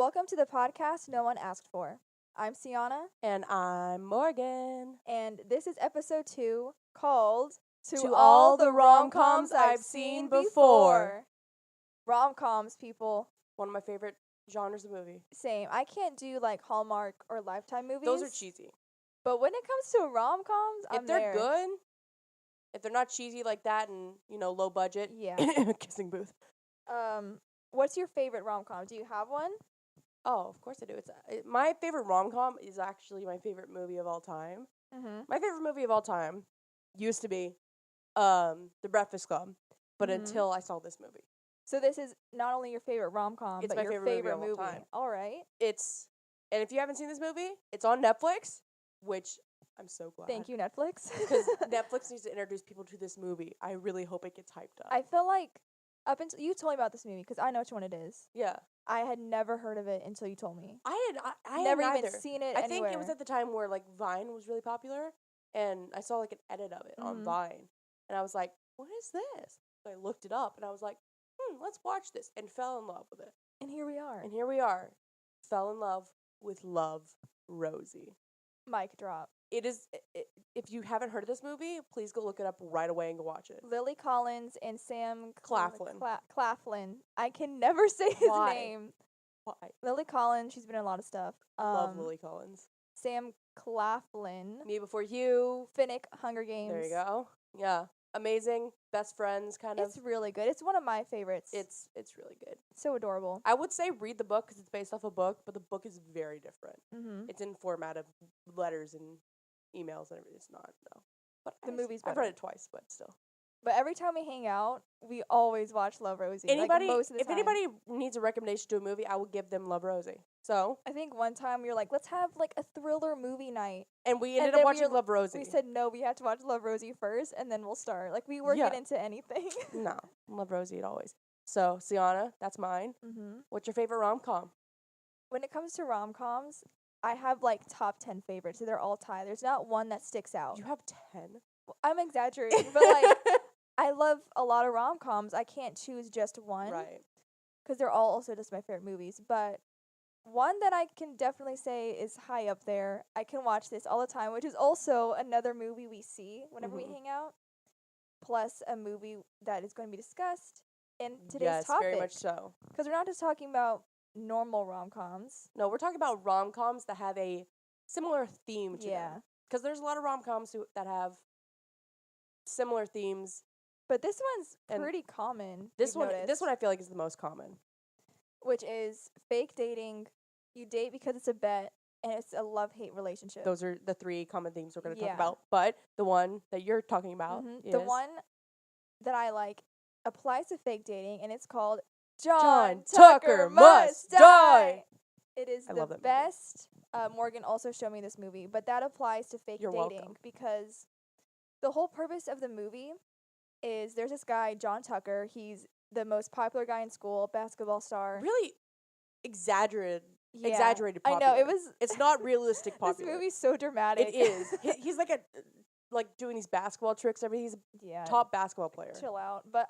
Welcome to the podcast no one asked for. I'm Sienna, And I'm Morgan. and this is episode 2 called To All the Rom-Coms I've Seen Before. Rom-coms, people. One of my favorite genres of movie. Same. I can't do like Hallmark or Lifetime movies. Those are cheesy. But when it comes to rom-coms, If I'm they're there. good, if they're not cheesy like that and, low budget. Yeah. Kissing booth. What's your favorite rom-com? Do you have one? Oh, of course I do. My favorite rom-com is actually my favorite movie of all time. Mm-hmm. My favorite movie of all time used to be The Breakfast Club, but Mhm. until I saw this movie. So this is not only your favorite rom-com, It's but my your favorite movie favorite of all movie. time. All right. And if you haven't seen this movie, it's on Netflix, which I'm so glad. Thank you, Netflix. Because Netflix needs to introduce people to this movie. I really hope it gets hyped up. I feel like up until you told me about this movie because I know which one it is. Yeah. I had never heard of it until you told me. I had Never even neither. seen it I anywhere. think it was at the time where like Vine was really popular, and I saw like an edit of it on Mhm. Vine, and I was like, "What is this?" So I looked it up, and I was like, let's watch this," and fell in love with it. And here we are. And here we are, fell in love with Love, Rosie. Mic drop. It is. If you haven't heard of this movie, please go look it up right away and go watch it. Lily Collins and Sam Claflin. Claflin. I can never say his Why? name. Why? Lily Collins. She's been in a lot of stuff. Love Lily Collins. Sam Claflin. Me Before You. Finnick. Hunger Games. There you go. Yeah. Amazing. Best friends, kind of. It's really good. It's one of my favorites. It's really good. so adorable. I would say read the book because it's based off a book, but the book is very different. Mm-hmm. It's in format of letters and emails and everything. It's not, no. But The movie's I've better. read it twice, but still. But every time we hang out, we always watch Love, Rosie. Anybody, like most of the if time. anybody needs a recommendation to a movie, I would give them Love, Rosie. So, I think one time we were like, let's have like a thriller movie night. and we And ended then up we watching were- Love, Rosie. We said no, we have to watch Love, Rosie first, and then we'll start. Like we weren't Yeah. getting into anything. No, Love, Rosie it always. So, Sienna, that's mine. Mm-hmm. What's your favorite rom-com? When it comes to rom-coms, I have like top 10 favorites. So they're all tied. There's not one that sticks out. You have 10? I'm exaggerating, but like I love a lot of rom-coms. I can't choose just one. Right. Because they're all also just my favorite movies. But one that I can definitely say is high up there. I can watch this all the time, which is also another movie we see whenever we Mhm. hang out. Plus a movie that is going to be discussed in today's Yes, topic. very much so. Because we're not just talking about normal rom-coms. No, we're talking about rom-coms that have a similar theme to Yeah. them. Because there's a lot of rom-coms that have similar themes. But this one's And pretty common. This we've one noticed, I feel like is the most common. which is fake dating. You date because it's a bet, and it's a love-hate relationship. Those are the three common themes we're going to Yeah. talk about. But the one that you're talking about is The one that I like applies to fake dating, and it's called John Tucker Tucker Must Must Die. It is I the love that movie. best. Morgan also showed me this movie, but that applies to fake You're dating welcome. because the whole purpose of the movie is there's this guy, John Tucker. He's the most popular guy in school, basketball star. really exaggerated Yeah. exaggerated I popular. know, it was It's not realistic this popular. movie's so dramatic. It is. He's like doing these basketball tricks. He's a yeah. top basketball player. Chill out. But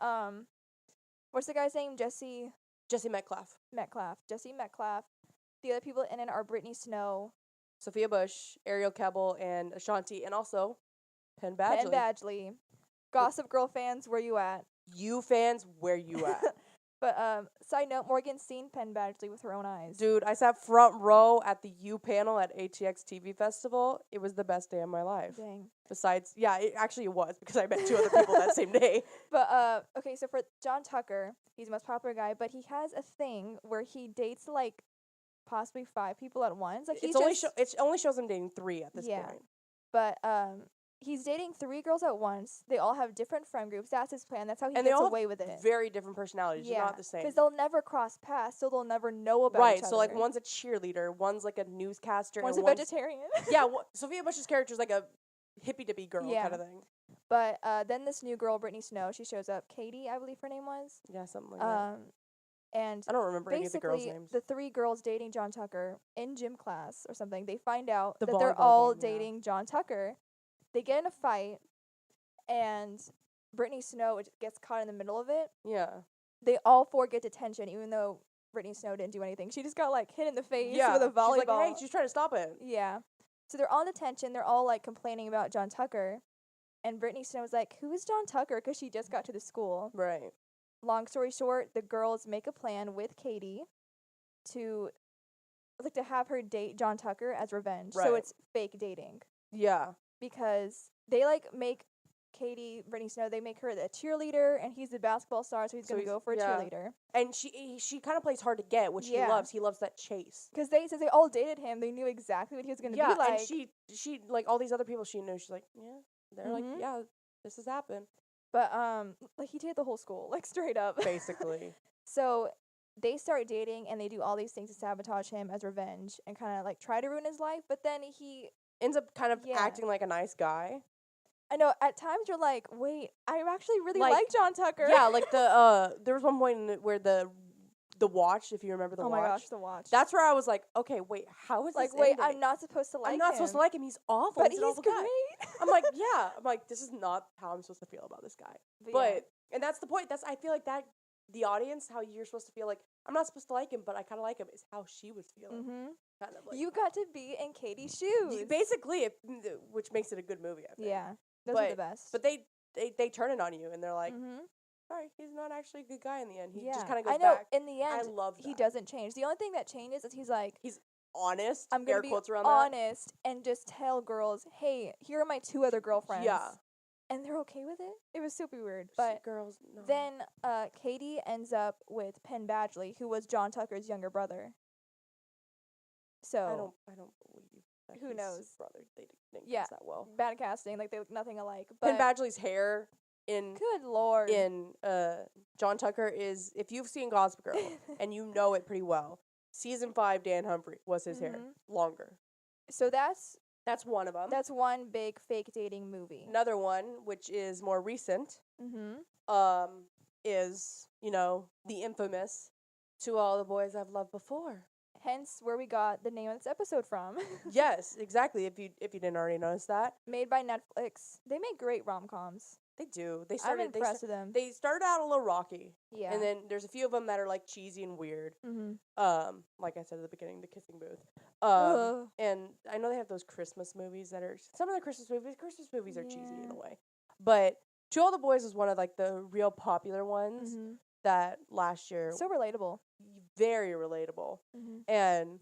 what's the guy's name? Jesse Metcalf, Metcalf. The other people in it are Brittany Snow, Sophia Bush, Ariel Kebbel, and Ashanti, and also Penn Badgley. Penn Badgley. Gossip Girl fans, where you at? You fans, where you at? But side note, Morgan's seen Penn Badgley with her own eyes. Dude, I sat front row at the U panel at ATX TV Festival. It was the best day of my life. Dang. Besides, yeah, it was because I met two other people that same day. But okay, so for John Tucker, he's the most popular guy, but he has a thing where he dates like possibly 5 people at once. Like It only shows him dating 3 at this Yeah. point. But he's dating 3 girls at once. They all have different friend groups. That's his plan. That's how he And they gets all away with it. Very different personalities. They're not the same. Because they'll never cross paths, so they'll never know about Right, each so like other. one's a cheerleader, one's like a newscaster, One's a and vegetarian. yeah, Sophia Bush's character is like a hippie dippy girl Yeah. kind of thing. But then this new girl, Brittany Snow, she shows up. Katie, I believe her name was. Yeah, something like that. And I don't remember any of the girls' basically, names. the 3 girls dating John Tucker in gym class or something, they find out The that they're volleyball all game, yeah. dating John Tucker. They get in a fight, and Brittany Snow gets caught in the middle of it. Yeah. They all 4 get detention, even though Brittany Snow didn't do anything. She just got like hit in the face Yeah. with a volleyball. She's like, hey, she's trying to stop it. Yeah. So they're all in detention. They're all like complaining about John Tucker. And Brittany Snow was like, who is John Tucker? Because she just got to the school. Right. Long story short, the girls make a plan with Katie to to have her date John Tucker as revenge. So Right. it's fake dating. Yeah. Because they like make Katie, Brittany Snow, they make her the cheerleader and he's the basketball star, so he's So gonna go for a yeah. cheerleader. And she kind of plays hard to get, which Yeah. he loves. He loves that chase. Because since they all dated him, they knew exactly what he was gonna Yeah, be like. and she like all these other people she knew. She's like, yeah, they're Mhm. like, yeah, this has happened. But like he dated the whole school, like straight up. Basically. So they start dating and they do all these things to sabotage him as revenge and kind of like try to ruin his life. But then he, Ends up kind of Yeah. acting like a nice guy. I know at times you're like, wait, I actually really Like, like John Tucker. Yeah, like the there was one point in it where the watch, if you remember the oh watch. my gosh, the watch. That's where I was like, okay, wait, how is like, this wait, ending? I'm not supposed to like I'm not him. supposed to like him. He's awful. But He's he's an awful guy. great. I'm like, yeah. I'm like, this is not how I'm supposed to feel about this guy. But yeah. and that's the point. I feel like that the audience, how you're supposed to feel like I'm not supposed to like him, but I kind of like him, is how she was feeling. Mm-hmm. Kind of like You got to be in Katie's shoes. basically, which makes it a good movie. I think. Yeah, those are the best. But they turn it on you, and they're like, mm-hmm. sorry, he's not actually a good guy in the end. He yeah, just kind of goes I know. back. In the I end, love that. he doesn't change. The only thing that changes is he's like, Honest. I'm gonna air be quotes around that. honest and just tell girls, hey, here are my 2 other girlfriends. Yeah. And they're okay with it. It was super weird. Shit, But girls. No. then Katie ends up with Penn Badgley, who was John Tucker's younger brother. So I don't believe that Who his knows? brother. They didn't Yeah. cast that well. bad casting, like they look nothing alike. Penn But Badgley's hair in good lord. John Tucker is, if you've seen Gossip Girl and you know it pretty well, season 5 Dan Humphrey was his hair Mhm. longer. So that's One of them. one big fake dating movie. Another one, which is more recent, Mm-hmm. is the infamous "To All the Boys I've Loved Before." Hence where we got the name of this episode from. Yes, exactly. If you didn't already notice that, Made by Netflix. They make great rom-coms. they do. They I'm started. impressed with them. They started out a little rocky, Yeah. and then there's a few of them that are like cheesy and weird. mm-hmm. Like I said at the beginning, the kissing booth. Ugh. And I know they have those Christmas movies that are some of the Christmas movies are cheesy in Yeah. a way, but To All the Boys was one of like the real popular ones Mm-hmm. that last year So relatable. very relatable. Mm-hmm. And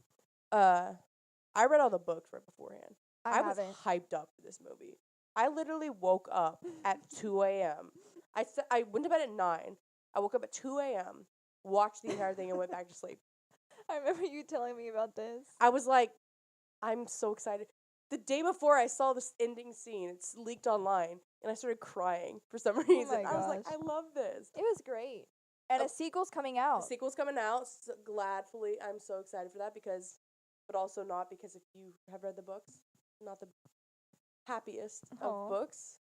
I read all the books right beforehand. I was haven't. hyped up for this movie. I literally woke up at 2 a.m. I went to bed at 9. I woke up at 2 a.m., watched the entire thing, and went back to sleep. I remember you telling me about this. I was like, I'm so excited. The day before I saw this ending scene, it's leaked online, and I started crying for some reason. my I was like, gosh. I love this. It was great. And Oh. a sequel's coming The out. sequel's coming out. So gladfully, I'm so excited for that but also not because if you have read the books, not the happiest Aw. of books.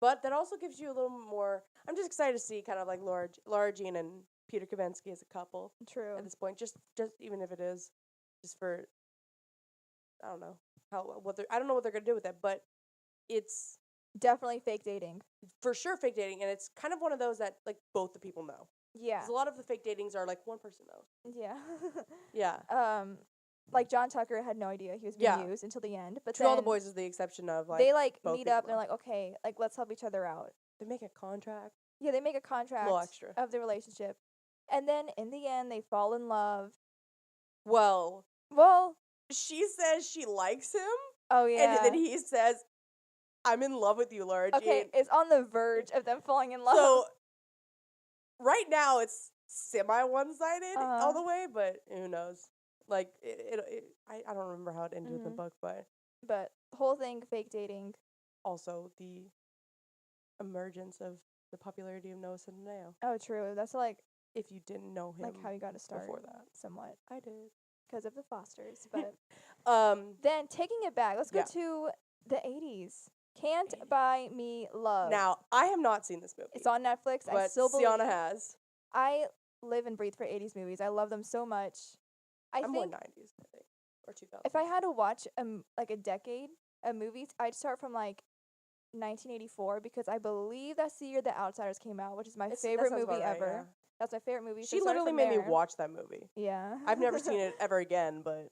But that also gives you a little more. I'm just excited to see kind of like Laura Jean and Peter Kavinsky as a couple True. at this point. Just even if it is just for, I don't know I don't know what they're gonna do with it, but it's Definitely fake dating. for sure fake dating, and it's kind of one of those that like both the people know. Yeah. 'Cause a lot of the fake datings are like one person knows. Yeah. Yeah. Like John Tucker had no idea he was being Yeah. used until the end. But To All the then Boys is the exception of like they like both meet people up and they're know. like, okay, like let's help each other out. They make a contract. Yeah, they make a contract extra. of the relationship. And then in the end they fall in love. Well, Well, she says she likes him, oh yeah. and then he says, "I'm in love with you, Laura okay, Jean." it's on the verge of them falling in love. So right now it's semi one-sided all Uh-huh. the way, but who knows? Like I don't remember how it ended with the Mhm. book, but But the whole thing fake dating. also the emergence of the popularity of Noah Centineo. Oh, true. That's like If you didn't know him how you got to start before that, somewhat I did. because of the Fosters. But then taking it back, let's go Yeah. to the 80s. Can't Buy Me Love. Now I have not seen this movie. It's on Netflix. I but still believe Sienna has. I live and breathe for 80s movies. I love them so much. I I'm more think 90s, I think, or 2000s. if I had to watch like a decade of movies, I'd start from like 1984 because I believe that's the year The Outsiders came out, which is my favorite movie ever. That's my favorite movie. So She it started literally from made me there. watch that movie. Yeah. I've never seen it ever again, but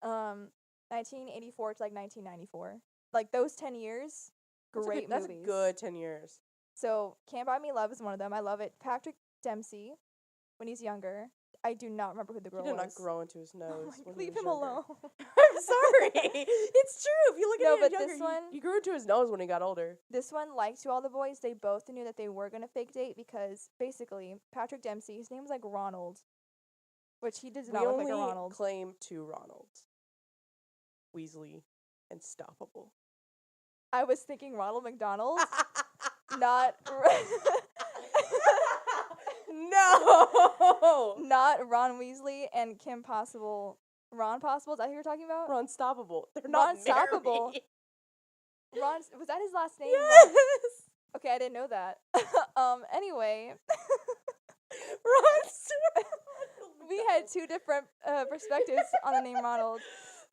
1984 to like 1994. Like those 10 years, great that's movies. a good 10 years. So Can't Buy Me Love is one of them. I love it. Patrick Dempsey, when he's younger. I do not remember who the girl He did was. not grow into his nose. Oh when leave he was him younger. alone. I'm sorry. It's true. If you look at No, him but younger, this one- he grew into his nose when he got older. This one, like To All the Boys, they both knew that they were going to fake date because basically Patrick Dempsey, his name was like Ronald, which he does not We look like only a Ronald. claim 2 Ronalds. Weasley and Stoppable. I was thinking Ronald McDonald, not No! not Ron Weasley and Kim Possible. Ron Possible, is that who you're talking about? Ron Stoppable. They're not Ron-stoppable. married. Ron, was that his last name? Yes! Okay, I didn't know that. Anyway, Ron Stoppable. we had two different perspectives on the name Ronald.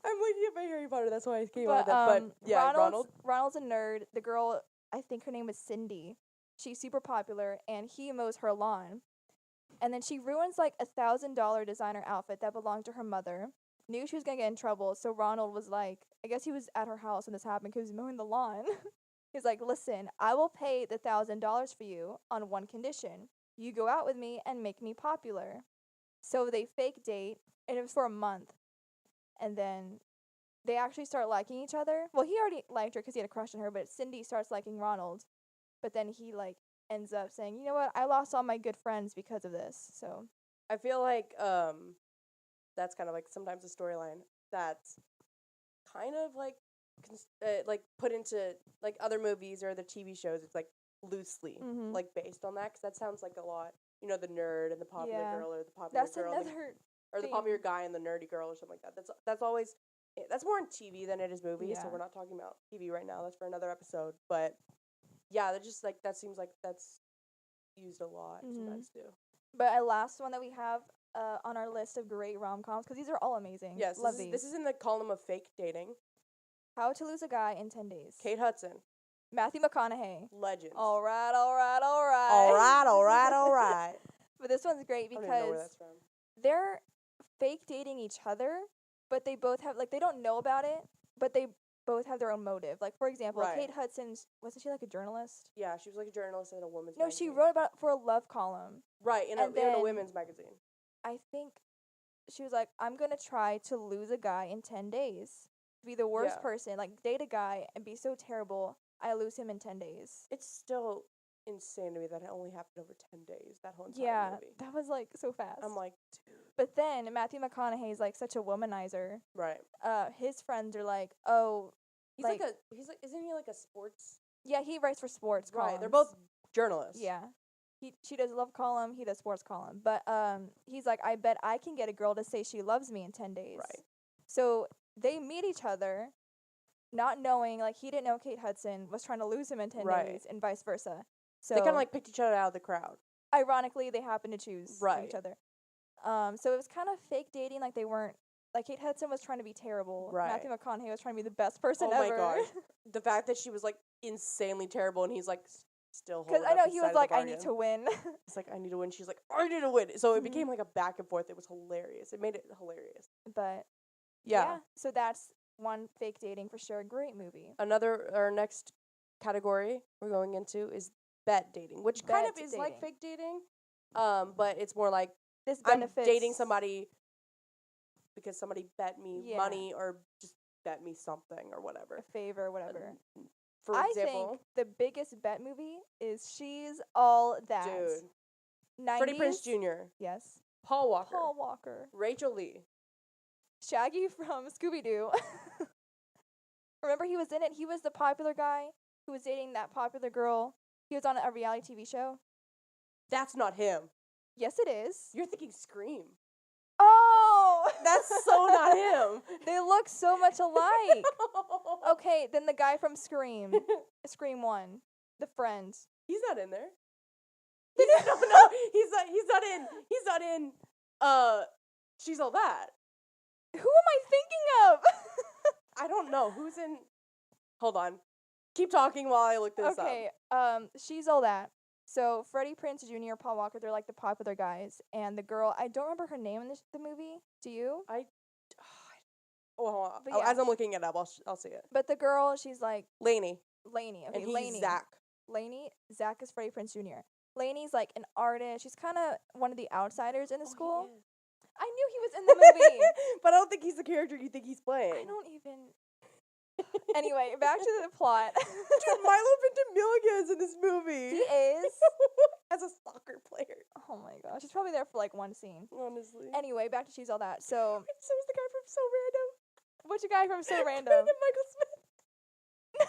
I'm looking at my Harry Potter, that's why I came But, up with that. But yeah, Ronald's a nerd. The girl, I think her name was Cindy. She's super popular, and he mows her lawn. And then she ruins like $1,000 designer outfit that belonged to her mother. Knew she was gonna get in trouble, so Ronald was like, I guess he was at her house when this happened because he was mowing the lawn. He's like, listen, I will pay the $1,000 for you on one condition. You go out with me and make me popular. So they fake date, and it was for a month. And then they actually start liking each other. Well, he already liked her because he had a crush on her, but Cindy starts liking Ronald. But then he, like, ends up saying, you know what, I lost all my good friends because of this. So I feel like that's kind of like sometimes a storyline that's kind of like like put into like other movies or the TV shows. It's like loosely Mhm. like based on that, because that sounds like a lot. You know, the nerd and the popular Yeah. girl, or the popular that's girl and the, another or the thing. popular guy and the nerdy girl or something like that. That's always that's more in TV than it is movies. So Yeah. we're not talking about TV right now. That's for another episode. But yeah, that just like that seems like that's used a lot Mhm. sometimes too. But a last one that we have on our list of great rom-coms, because these are all amazing. Yes, Love this is in the column of fake dating. How to Lose a Guy in 10 Days. Kate Hudson, Matthew McConaughey. legends. All right. all right. But this one's great I don't even know where because that's from. they're fake dating each other, but they both have, like, they don't know about it, but they both have their own motive. Like, for example, Right. Kate Hudson's, wasn't she like a journalist? Yeah, she was like a journalist at a woman's No, magazine. she wrote about it for a love column. Right, in a and then- women's magazine. I think she was like, I'm going to try to lose a guy in 10 days. Be the worst Yeah. person. Like, date a guy and be so terrible, I lose him in 10 days. It's still insane to me that it only happened over 10 days, that whole entire Yeah, movie. that was, like, so fast. I'm like, dude. But then Matthew McConaughey's, like, such a womanizer. Right. His friends are like, oh, He's isn't he like a sports? yeah, he writes for sports columns. Right, they're both journalists. Yeah. She does a love column, he does sports column. But he's like, I bet I can get a girl to say she loves me in 10 days. Right. So they meet each other, not knowing, like, he didn't know Kate Hudson was trying to lose him in 10 Right. days, and vice versa. So They kind of like picked each other out of the crowd. ironically, they happened to choose Right. each other. So it was kind of fake dating, like they weren't, like Kate Hudson was trying to be terrible. Right. Matthew McConaughey was trying to be the best person Oh my ever. gosh. The fact that she was like insanely terrible and he's like still Because holding I know up his he side was of the like, I need bargain. to win. It's like, I need to win. She's like, I need to win. So it Mhm. became like a back and forth. It was hilarious. It made it hilarious. But Yeah. so that's one fake dating for sure. Great movie. Our next category we're going into is bet dating, which kind of Bet is like dating. fake dating. But it's more like This I'm benefits dating somebody because somebody bet me Yeah. money or just bet me something or whatever. a favor, whatever. For I example, think the biggest bet movie is She's All That. dude, 90s? Freddie Prinze Jr., Yes. Paul Walker, Paul Walker. Rachel Lee. Shaggy from Scooby Doo. Remember he was in it? He was the popular guy who was dating that popular girl. He was on a reality TV show. That's not him. Yes, it is. You're thinking Scream. Oh! That's so not him. They look so much alike. Okay, then the guy from Scream. Scream 1. The friend. He's not in there. No, he's not in She's All That. Who am I thinking of? I don't know who's in. Hold on, keep talking while I look this up. Okay, She's All That. So Freddie Prinze Jr., Paul Walker, they're like the popular guys, and the girl, I don't remember her name in the movie. Do you? Oh, hold on. But Oh, yeah. as I'm looking it up, I'll see it. But the girl, she's like Lainey. Lainey. Okay, And he's Lainey. Zach. Lainey. Zach is Freddie Prinze Jr. Lainey's like an artist. She's kind of one of the outsiders in the school. He is. I knew he was in the movie. But I don't think he's the character you think he's playing. I don't even. Anyway, back to the plot. Dude, Milo Ventimiglia is in this movie. He is. As a soccer player. Oh my gosh, he's probably there for like one scene. Honestly. Anyway, back to She's All That. So, So is the guy from So Random. which guy from So Random? Brandon Michael Smith. No,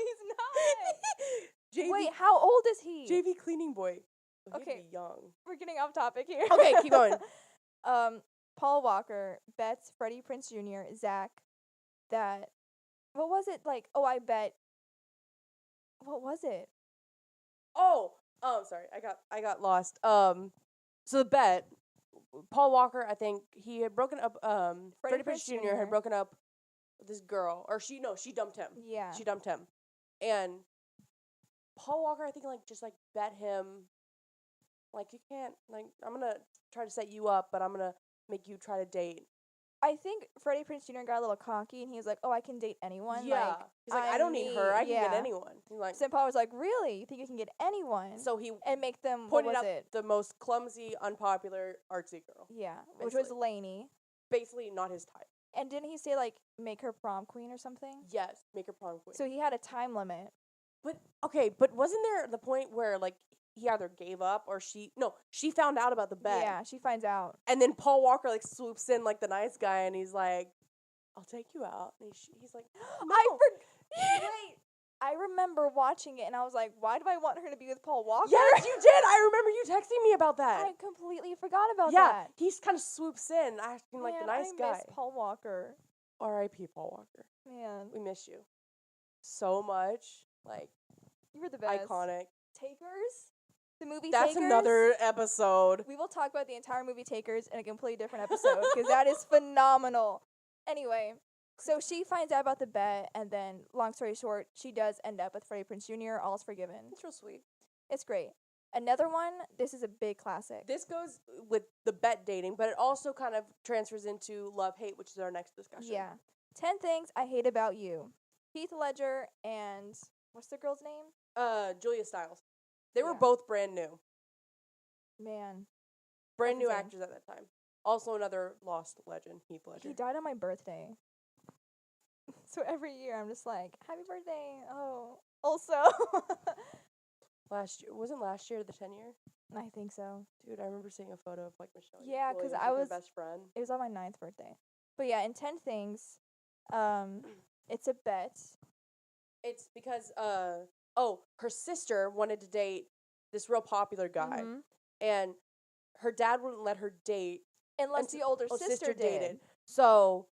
he's not. JV, Wait, how old is he? JV cleaning boy. Oh, he'd Okay. be young. We're getting off topic here. Okay, keep going. Paul Walker bets Freddie Prinze Jr., Zach, that what was it like? Oh, I bet. What was it? Oh, sorry. I got lost. So the bet, Paul Walker, I think he had broken up. Freddie Prinze Jr. had broken up with this girl, or she dumped him. Yeah. She dumped him, and Paul Walker, I think, just bet him, you can't, I'm gonna try to set you up, but I'm gonna make you try to date. I think Freddie Prinze Jr. got a little cocky and he was like, "Oh, I can date anyone." Yeah, Like, he's like, I don't need her. I can get yeah. anyone. He's like, So Paul was like, "Really? You think you can get anyone?" so he and make them. What pointed was out it? the most clumsy, unpopular, artsy girl. Yeah, which was basically. Lainey. Basically, not his type. And didn't he say like make her prom queen or something? Yes, make her prom queen. So he had a time limit. But wasn't there the point where he either gave up or she found out about the bet. Yeah, she finds out. And then Paul Walker swoops in like the nice guy and he's like, "I'll take you out." And he's like, "No." Wait, I remember watching it and I was like, "Why do I want her to be with Paul Walker?" Yes, you did. I remember you texting me about that. I completely forgot about yeah, that. he kind of swoops in, acting like the nice I guy. miss Paul Walker. R.I.P. Paul Walker. Man, We miss you so much. you were the best. Iconic. Takers? The movie That's Takers? another episode. We will talk about the entire movie Takers in a completely different episode because that is phenomenal. Anyway, so she finds out about the bet, and then, long story short, she does end up with Freddie Prinze Jr. All's forgiven. It's real sweet. It's great. Another one, this is a big classic. This goes with the bet dating, but it also kind of transfers into love-hate, which is our next discussion. Yeah. 10 Things I Hate About You. Heath Ledger and, what's the girl's name? Julia Stiles. They were Yeah. both brand new. Man. Brand new insane. actors at that time. Also another lost legend, Heath Ledger. He died on my birthday. So every year I'm just like, happy birthday. Oh, also. Wasn't last year the 10-year? I think so. Dude, I remember seeing a photo of Michelle. Yeah, Williams 'cause I with her was- best friend. It was on my 9th birthday. But yeah, in 10 Things, it's a bet. It's because her sister wanted to date this real popular guy, Mhm. and her dad wouldn't let her date Unless the older sister did. So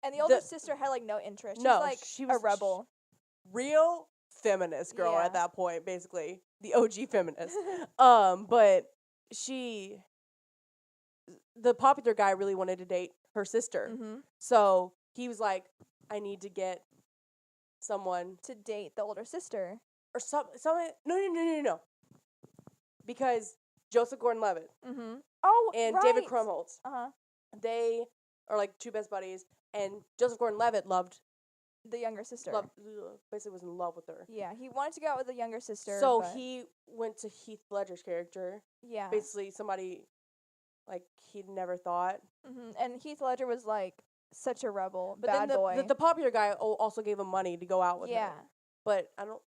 And the older the- sister had like no interest. She's No, like she a was- rebel. real feminist girl Yeah. at that point, basically the OG feminist. But the popular guy really wanted to date her sister, Mm-hmm. so he was like, "I need to get someone To date the older sister. or someone." No, because Joseph Gordon-Levitt Mm-hmm. Oh, and right. David Krumholtz, Uh-huh. they are like two best buddies, and Joseph Gordon-Levitt The younger sister. basically was in love with her. Yeah, he wanted to go out with the younger sister. So but he went to Heath Ledger's character, yeah. basically somebody like he'd never thought. Mm-hmm. And Heath Ledger was like such a rebel, But bad then boy. the popular guy also gave him money to go out with yeah. her. But I don't.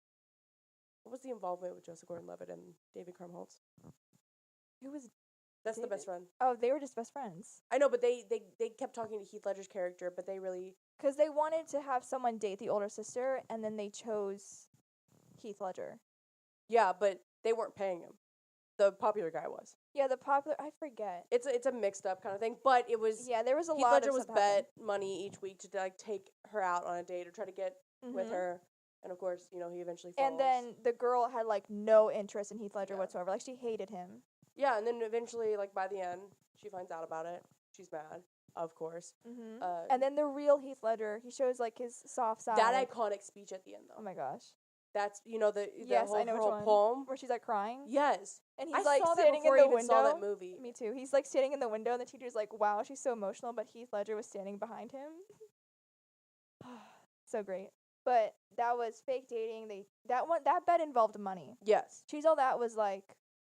What was the involvement with Joseph Gordon-Levitt and David Krumholtz? Who was? That's the David? best friend. Oh, they were just best friends. I know, but they kept talking to Heath Ledger's character, but they really. Because they wanted to have someone date the older sister, and then they chose Heath Ledger. Yeah, but they weren't paying him. The popular guy was. Yeah, the popular. I forget. It's a mixed up kind of thing, but it was. Yeah, there was a Heath lot Ledger of was stuff happened. bet money each week to take her out on a date or try to get with Mhm. her, and of course, he eventually falls. And then the girl had like no interest in Heath Ledger Yeah. whatsoever. Like she hated him. yeah, and then eventually, by the end, she finds out about it. She's mad, of course. Mm-hmm. Uh, And then the real Heath Ledger, he shows like his soft side. that iconic speech at the end, Oh though. my gosh. That's the Yes, I whole know her which whole one. poem. Where she's like crying. Yes, And I he's like saw that standing before in I the even window. saw that movie. Me too. He's like standing in the window, and the teacher's like, "Wow, she's so emotional," but Heath Ledger was standing behind him. So great. But that was fake dating. That bet involved money. Yes. Choose All That was like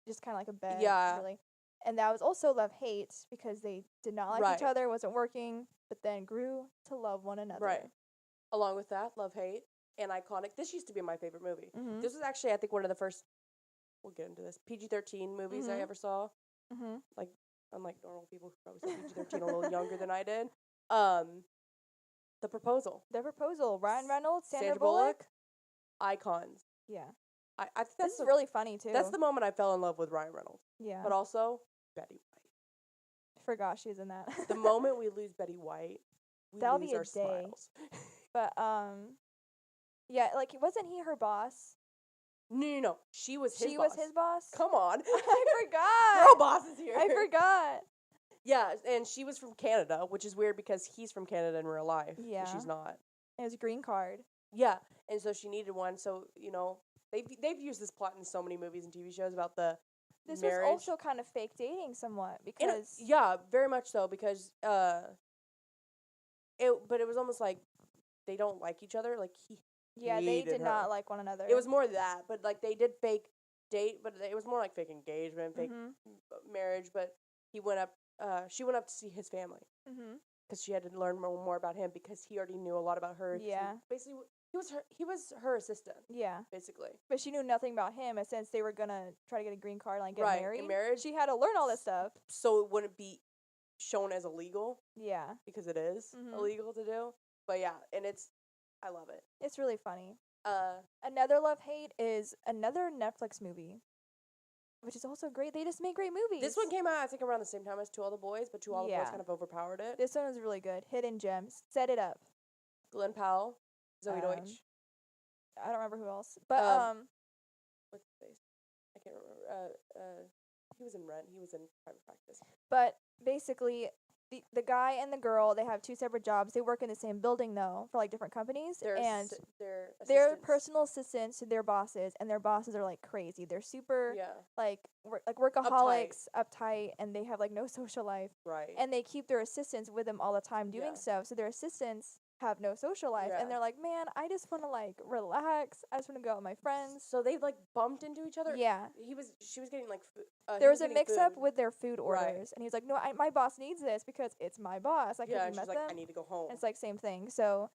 just kind of like a bet, Yeah. really. And that was also love hate because they did not like Right. each other, wasn't working, but then grew to love one another. Right. Along with that, Love Hate and Iconic. This used to be my favorite movie. Mhm. This was actually, I think, one of the first. We'll get into this PG-13 movies I Mhm. ever saw. Mhm. Like, unlike normal people who probably saw PG-13 a little younger than I did. The Proposal. The Proposal. Ryan Reynolds, Sandra Sandra Bullock. Icons. Yeah. I think This that's is really funny too. That's the moment I fell in love with Ryan Reynolds. Yeah. But also Betty White. Forgot she was in that. The moment we lose Betty White, we That'll lose be a our day. smiles. But yeah, like wasn't he her boss? No. She was his She boss. was his boss? Come on. I forgot. Girl boss is here. I forgot. Yeah, and she was from Canada, which is weird because he's from Canada in real life. and Yeah. she's not. It was a green card. Yeah, and so she needed one. So they've used this plot in so many movies and TV shows about the This marriage. was also kind of fake dating somewhat because Yeah, very much so because but it was almost like they don't like each other. Like he yeah, they hated did her. not like one another. It was more that, but like they did fake date, but it was more like fake engagement, fake Mhm. marriage. But he went up. She went up to see his family Mhm. because she had to learn more about him because he already knew a lot about her. 'cause Yeah. basically, he was her assistant. Yeah. Basically. But she knew nothing about him, and since they were gonna try to get a green card and like get Right, married, get married. she had to learn all this stuff. So it wouldn't be shown as illegal Yeah. because it is Mhm. illegal to do. But yeah, and I love it. It's really funny. Uh, Another love hate is another Netflix movie, which is also great. They just make great movies. this one came out I think around the same time as To All the Boys, but To All the Boys Yeah. kind of overpowered it. This one was really good. Hidden Gems. Set It Up. Glenn Powell, Zoe Um, Deutsch. I don't remember who else, but What's his face? I can't remember. He was in Rent. He was in Private Practice. but basically the guy and the girl, they have two separate jobs. They work in the same building though, for like different companies, They're and they're they're assistants. personal assistants to their bosses, and their bosses are like crazy. They're super Yeah, like workaholics, uptight, and they have like no social life. right. And they keep their assistants with them all the time doing Yeah. stuff. So their assistants have no social life, Yeah. and they're like, "Man, I just want to like relax. I just want to go out with my friends." So they like bumped into each other. Yeah. She was getting like There was a mix-up with their food orders, and he's like, "No, my boss needs this because it's my boss. Like, yeah, have and you she's met like, them?" I need to go home. And it's like same thing. So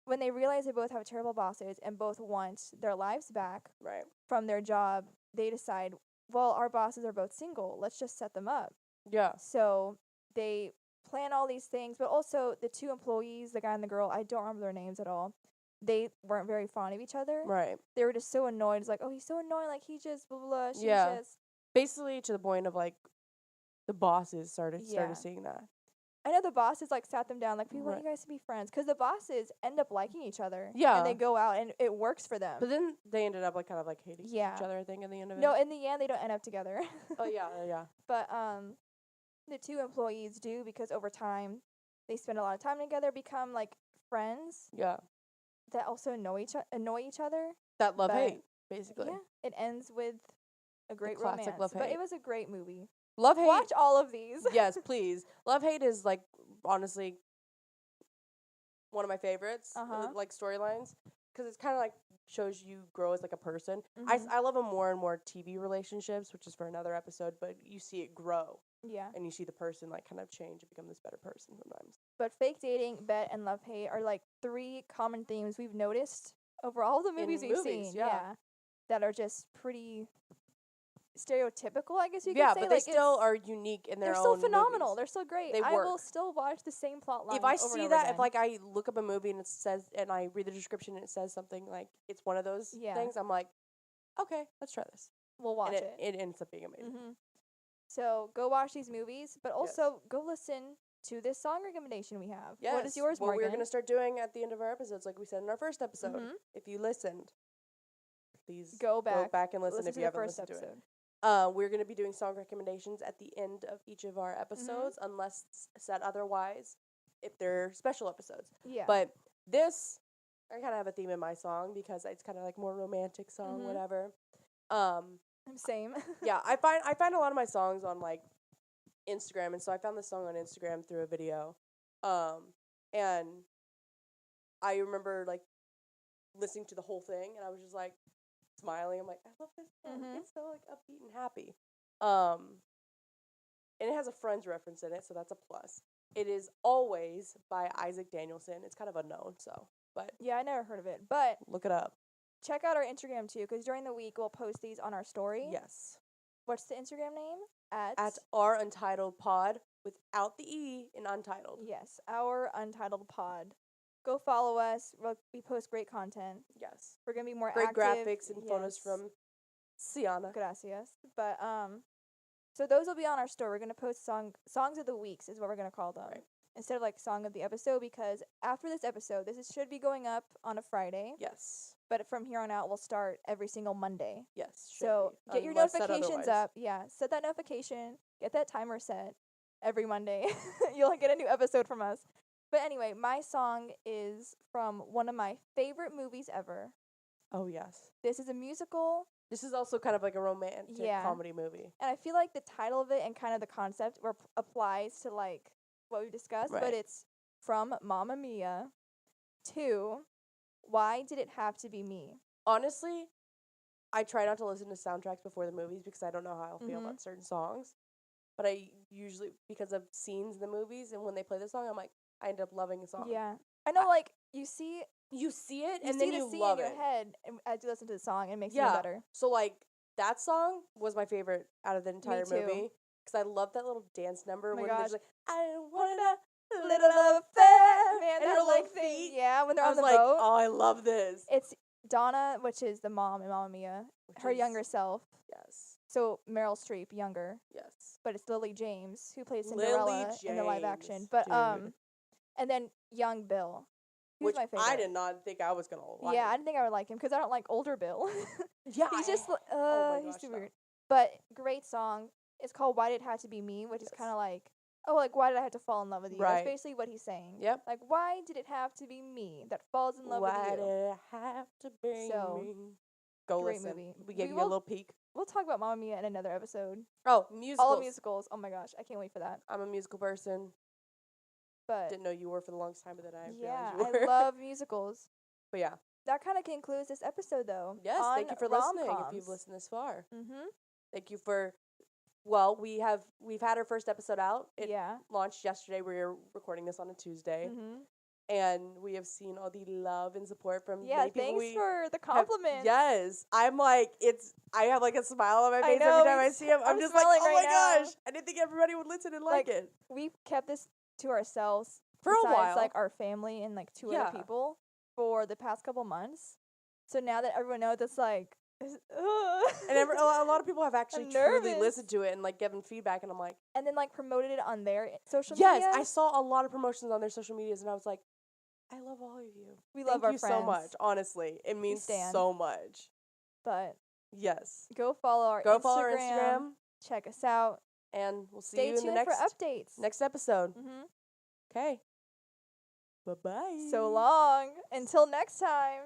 when they realize they both have terrible bosses and both want their lives back right. from their job, they decide, well, our bosses are both single. Let's just set them up. Yeah. So they plan all these things, but also the two employees, the guy and the girl, I don't remember their names at all. They weren't very fond of each other. Right. They were just so annoyed. It's like, oh, he's so annoying. Like, he just blah, blah, blah. She Yeah. just. Basically, to the point of like, the bosses Yeah. started seeing that. I know the bosses, like, sat them down, like, we want Right. you guys to be friends. Because the bosses end up liking each other. Yeah. And they go out, and it works for them. But then they ended up like kind of like hating Yeah. each other. I think in the end of it. No, in the end, they don't end up together. Oh yeah. But the two employees do, because over time, they spend a lot of time together, become, like, friends Yeah. that also annoy each other. That love But- hate basically. Yeah, it ends with a great classic romance. love But hate. it was a great movie. Love hate. Watch all of these. Yes, please. Love hate is like honestly one of my favorites. Uh-huh. Like storylines because it's kind of like shows you grow as like a person. Mhm. I love them more and more TV relationships, which is for another episode. But you see it grow Yeah. and you see the person like kind of change and become this better person sometimes. But fake dating, bet, and love hate are like three common themes we've noticed over all the movies we've movies, seen. yeah. That are just pretty stereotypical, I guess you Yeah, could say. but they like, still it's- are unique in their They're own. still phenomenal. movies. They're still great. They I will work. still watch the same plot line. If I over and see over that, again. if like I look up a movie and it says, and I read the description and it says something like it's one of those Yeah. things, I'm like, okay, let's try this. we'll watch And it. it ends up being amazing. Mm-hmm. So go watch these movies, but also go listen to this song recommendation we have. Yes. What is yours, What Morgan? we're gonna start doing at the end of our episodes, like we said in our first episode. Mhm. If you listened, please Go back and listen if to you the haven't first listened episode. to it. We're gonna be doing song recommendations at the end of each of our episodes, unless said otherwise, if they're special episodes. Yeah. But this I kind of have a theme in my song because it's kind of like more romantic song, Mhm. whatever. Same. Yeah, I find a lot of my songs on like Instagram, and so I found this song on Instagram through a video. And I remember like listening to the whole thing, and I was just like smiling. I'm like, I love this song. Mhm. It's so like upbeat and happy. And it has a Friends reference in it, so that's a plus. It is Always by Isaac Danielson. It's kind of unknown, so but Yeah, I never heard of it, but look it up. check out our Instagram too, because during the week we'll post these on our story. Yes. What's the Instagram name? At our Untitled Pod without the E in Untitled. Yes, our Untitled Pod. Go follow us. We post great content. Yes. We're gonna be more Great active. graphics and photos Yes. from Sienna. Gracias. But so those will be on our store. We're gonna post songs of the weeks is what we're gonna call them. Right. Instead of like song of the episode, because after this episode, should be going up on a Friday. Yes. But from here on out, we'll start every single Monday. Yes. So be, get your unless said notifications otherwise. up. Yeah, set that notification. Get that timer set every Monday. You'll get a new episode from us. But anyway, my song is from one of my favorite movies ever. Oh yes. This is a musical, This is also kind of like a romantic Yeah. comedy movie. and I feel like the title of it and kind of the concept applies to like what we discussed. Right. But it's from Mamma Mia to Why Did It Have to Be Me? Honestly, I try not to listen to soundtracks before the movies because I don't know how I'll feel Mhm. about certain songs. But I usually, because of scenes in the movies, and when they play the song, I'm like, I end up loving the song. Yeah, I know. Like you see You see it, you and see then the you scene love in your it. head and as you listen to the song, it makes it Yeah. even better. So, like, that song was my favorite out of the entire too. movie. Because I love that little dance number Oh my when they're gosh. just like, I want a Little little affair, man, and that her like little thing. feet. Yeah, when they're I on was the like, boat. oh, I love this. It's Donna, which is the mom in Mamma Mia, Which her is- younger self. Yes. So Meryl Streep, younger, Yes. but it's Lily James who plays Lily Cinderella in the live action. James, But dude. and then young Bill, who's Which my favorite. I did not think I was going to like. Yeah, I didn't think I would like him because I don't like older Bill. Yeah. He's just oh my he's gosh, too no. weird. But great song. It's called Why Did It Have to Be Me, which is Yes. kind of like, oh, like why did I have to fall in love with you? Right. That's basically what he's saying. Yep. Like why did it have to be me that falls in love Why with you? did it have to be So, me? Go great listen. movie. We gave We you a will- little peek. We'll talk about Mamma Mia in another episode. Oh, musicals. All musicals. Oh my gosh, I can't wait for that. I'm a musical person. But Didn't know you were for the longest time, but then I yeah, realized you were. I love musicals. But yeah. That kind of concludes this episode, though. Yes, thank you for listening. If you've listened this far, Mm-hmm. thank you for. Well, we've had our first episode out. It Yeah. launched yesterday. We're recording this on a Tuesday, Mm-hmm. and we have seen all the love and support from Yeah. many people. Thanks we for the have- compliments. Yes, I'm like I have like a smile on my I face know, every time I it's- see him. I'm I'm just like, smiling oh my right now. gosh! I didn't think everybody would listen and like it We kept this to ourselves for a besides, while. like our family and like two Yeah. other people for the past couple months. So now that everyone knows, it's like, and a lot of people have actually I'm truly nervous. listened to it and like given feedback, and I'm like, and then like promoted it on their social yes, media. I saw a lot of promotions on their social medias, and I was like, I love all of you. We Thank love our you friends so much. Honestly, it means stan. so much. But Yes, go follow our go Instagram. follow our Instagram, Check us out. and we'll see Stay you in tuned the next for updates. next episode. Mm-hmm. Okay. Bye bye. So long. Until next time.